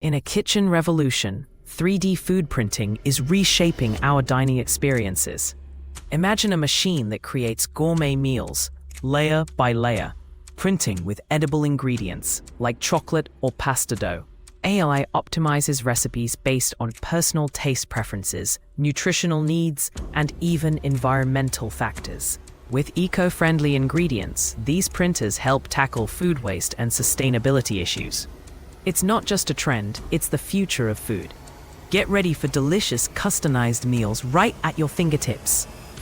In a kitchen revolution, 3D food printing is reshaping our dining experiences. Imagine a machine that creates gourmet meals, layer by layer, printing with edible ingredients like chocolate or pasta dough. AI optimizes recipes based on personal taste preferences, nutritional needs, and even environmental factors. With eco-friendly ingredients, these printers help tackle food waste and sustainability issues. It's not just a trend, it's the future of food. Get ready for delicious, customized meals right at your fingertips.